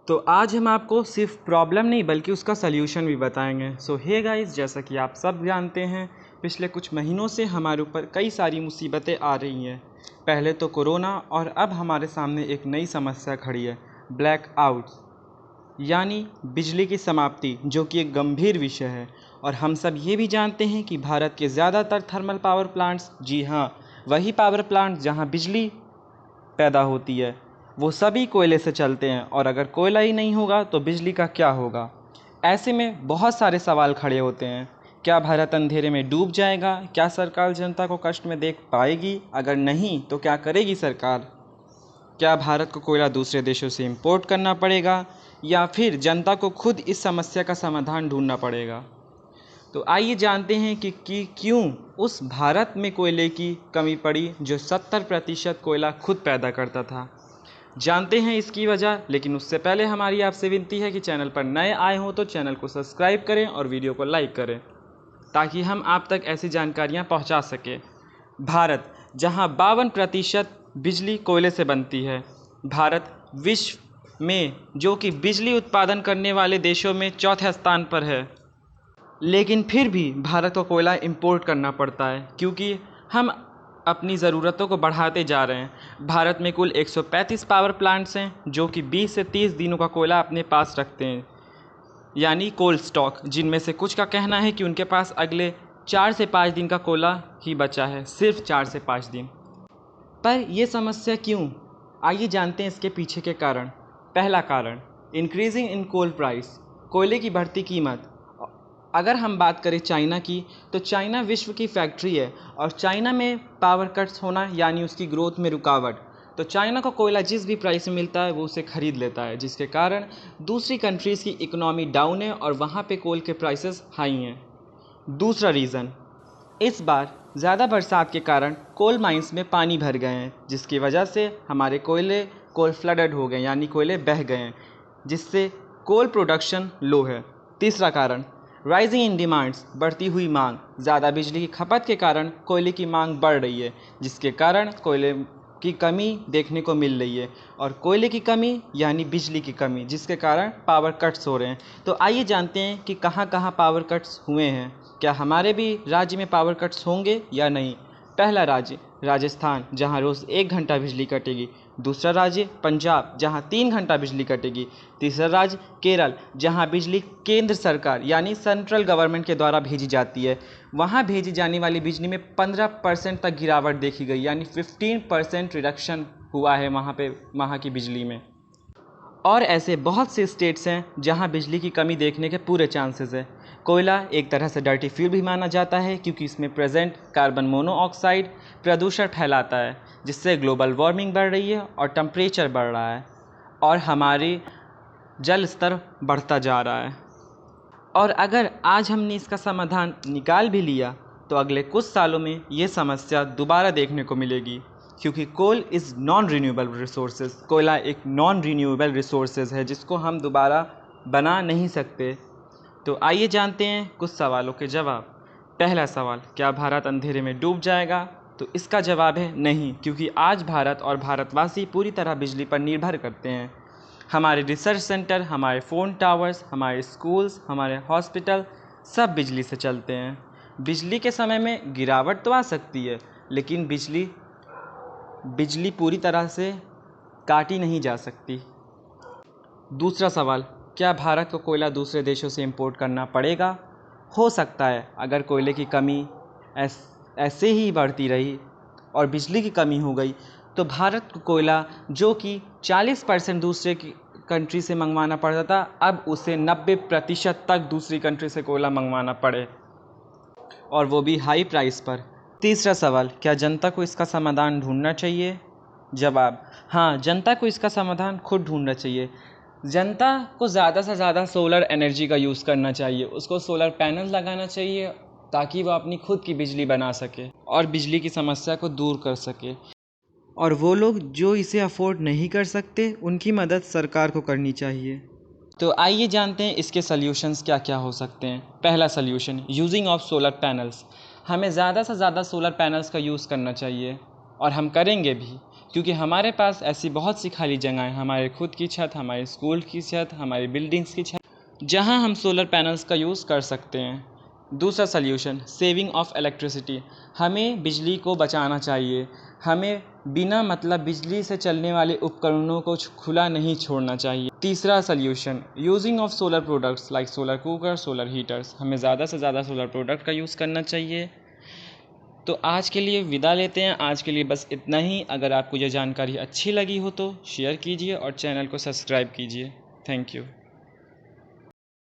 तो आज हम आपको सिर्फ प्रॉब्लम नहीं बल्कि उसका सल्यूशन भी बताएंगे। सो हे गाइस, जैसा कि आप सब जानते हैं पिछले कुछ महीनों से हमारे ऊपर कई सारी मुसीबतें आ रही हैं। पहले तो कोरोना और अब हमारे सामने एक नई समस्या खड़ी है, ब्लैक आउट्स यानी बिजली की समाप्ति, जो कि एक गंभीर विषय है। और हम सब ये भी जानते हैं कि भारत के ज़्यादातर थर्मल पावर प्लांट्स, जी हाँ वही पावर प्लांट जहाँ बिजली पैदा होती है, वो सभी कोयले से चलते हैं। और अगर कोयला ही नहीं होगा तो बिजली का क्या होगा। ऐसे में बहुत सारे सवाल खड़े होते हैं। क्या भारत अंधेरे में डूब जाएगा? क्या सरकार जनता को कष्ट में देख पाएगी? अगर नहीं तो क्या करेगी सरकार? क्या भारत को कोयला दूसरे देशों से इंपोर्ट करना पड़ेगा या फिर जनता को खुद इस समस्या का समाधान ढूंढना पड़ेगा? तो आइए जानते हैं कि क्यों उस भारत में कोयले की कमी पड़ी जो 70% कोयला खुद पैदा करता था। जानते हैं इसकी वजह, लेकिन उससे पहले हमारी आपसे विनती है कि चैनल पर नए आए हों तो चैनल को सब्सक्राइब करें और वीडियो को लाइक करें ताकि हम आप तक ऐसी जानकारियां पहुंचा सकें। भारत, जहां 52% बिजली कोयले से बनती है। भारत विश्व में जो कि बिजली उत्पादन करने वाले देशों में चौथे स्थान पर है, लेकिन फिर भी भारत को कोयला इंपोर्ट करना पड़ता है क्योंकि हम अपनी ज़रूरतों को बढ़ाते जा रहे हैं। भारत में कुल 135 पावर प्लांट्स हैं जो कि 20 से 30 दिनों का कोयला अपने पास रखते हैं, यानी कोल्ड स्टॉक, जिनमें से कुछ का कहना है कि उनके पास अगले 4 से 5 दिन का कोयला ही बचा है, सिर्फ 4 से 5 दिन। पर यह समस्या क्यों? आइए जानते हैं इसके पीछे के कारण। पहला कारण, इंक्रीजिंग इन कोल प्राइस, कोयले की बढ़ती कीमत। अगर हम बात करें चाइना की, तो चाइना विश्व की फैक्ट्री है और चाइना में पावर कट्स होना यानी उसकी ग्रोथ में रुकावट। तो चाइना को कोयला जिस भी प्राइस में मिलता है वो उसे ख़रीद लेता है, जिसके कारण दूसरी कंट्रीज़ की इकोनॉमी डाउन है और वहाँ पे कोल के प्राइसेस हाई हैं। दूसरा रीज़न, इस बार ज़्यादा बरसात के कारण कोल माइंस में पानी भर गए हैं, जिसकी वजह से हमारे कोल फ्लडड हो गए यानी कोयले बह गए हैं, जिससे कोल प्रोडक्शन लो है। तीसरा कारण, राइजिंग इन डिमांड्स, बढ़ती हुई मांग। ज़्यादा बिजली की खपत के कारण कोयले की मांग बढ़ रही है, जिसके कारण कोयले की कमी देखने को मिल रही है। और कोयले की कमी यानी बिजली की कमी, जिसके कारण पावर कट्स हो रहे हैं। तो आइए जानते हैं कि कहाँ कहाँ पावर कट्स हुए हैं। क्या हमारे भी राज्य में पावर कट्स होंगे या नहीं? पहला राज्य राजस्थान, जहां रोज़ 1 घंटा बिजली कटेगी। दूसरा राज्य पंजाब, जहां 3 घंटा बिजली कटेगी। तीसरा राज्य केरल, जहां बिजली केंद्र सरकार यानी सेंट्रल गवर्नमेंट के द्वारा भेजी जाती है। वहां भेजी जाने वाली बिजली में 15% तक गिरावट देखी गई, यानी 15% रिडक्शन हुआ है वहाँ की बिजली में। और ऐसे बहुत से स्टेट्स हैं जहां बिजली की कमी देखने के पूरे चांसेस है। कोयला एक तरह से डर्टी फ्यूल भी माना जाता है क्योंकि इसमें प्रेजेंट कार्बन मोनोऑक्साइड प्रदूषण फैलाता है, जिससे ग्लोबल वार्मिंग बढ़ रही है और टेम्परेचर बढ़ रहा है और हमारी जल स्तर बढ़ता जा रहा है। और अगर आज हमने इसका समाधान निकाल भी लिया तो अगले कुछ सालों में ये समस्या दोबारा देखने को मिलेगी, क्योंकि coal is non renewable resources. कोयला एक नॉन रीन्यूएबल रिसोर्सेज है जिसको हम दोबारा बना नहीं सकते। तो आइए जानते हैं कुछ सवालों के जवाब। पहला सवाल, क्या भारत अंधेरे में डूब जाएगा? तो इसका जवाब है नहीं, क्योंकि आज भारत और भारतवासी पूरी तरह बिजली पर निर्भर करते हैं। हमारे रिसर्च सेंटर, हमारे फ़ोन टावर्स, हमारे स्कूल्स, हमारे हॉस्पिटल सब बिजली से चलते हैं। बिजली के समय में गिरावट तो आ सकती है, लेकिन बिजली पूरी तरह से काटी नहीं जा सकती। दूसरा सवाल, क्या भारत को कोयला दूसरे देशों से इंपोर्ट करना पड़ेगा? हो सकता है, अगर कोयले की कमी ऐसे ही बढ़ती रही और बिजली की कमी हो गई तो भारत को कोयला जो कि 40% दूसरे की कंट्री से मंगवाना पड़ता था, अब उसे 90% तक दूसरी कंट्री से कोयला मंगवाना पड़े, और वो भी हाई प्राइस पर। तीसरा सवाल, क्या जनता को इसका समाधान ढूंढना चाहिए? जवाब, हाँ, जनता को इसका समाधान खुद ढूंढना चाहिए। जनता को ज़्यादा से ज़्यादा सोलर एनर्जी का यूज़ करना चाहिए, उसको सोलर पैनल लगाना चाहिए ताकि वह अपनी खुद की बिजली बना सके और बिजली की समस्या को दूर कर सके। और वो लोग जो इसे अफोर्ड नहीं कर सकते, उनकी मदद सरकार को करनी चाहिए। तो आइए जानते हैं इसके सल्यूशंस क्या क्या हो सकते हैं। पहला solution, using of solar panels. हमें ज़्यादा से ज़्यादा सोलर पैनल्स का यूज़ करना चाहिए और हम करेंगे भी, क्योंकि हमारे पास ऐसी बहुत सी खाली जगह हैं, हमारे खुद की छत, हमारे स्कूल की छत, हमारी बिल्डिंग्स की छत, जहां हम सोलर पैनल्स का यूज़ कर सकते हैं। दूसरा सल्यूशन, सेविंग ऑफ इलेक्ट्रिसिटी। हमें बिजली को बचाना चाहिए। हमें बिना मतलब बिजली से चलने वाले उपकरणों को खुला नहीं छोड़ना चाहिए। तीसरा solution, using of solar products like solar cooker, solar heaters. हमें ज़्यादा से ज़्यादा सोलर प्रोडक्ट का यूज़ करना चाहिए। तो आज के लिए विदा लेते हैं। आज के लिए बस इतना ही। अगर आपको यह जानकारी अच्छी लगी हो तो शेयर कीजिए और चैनल को सब्सक्राइब कीजिए। Thank you.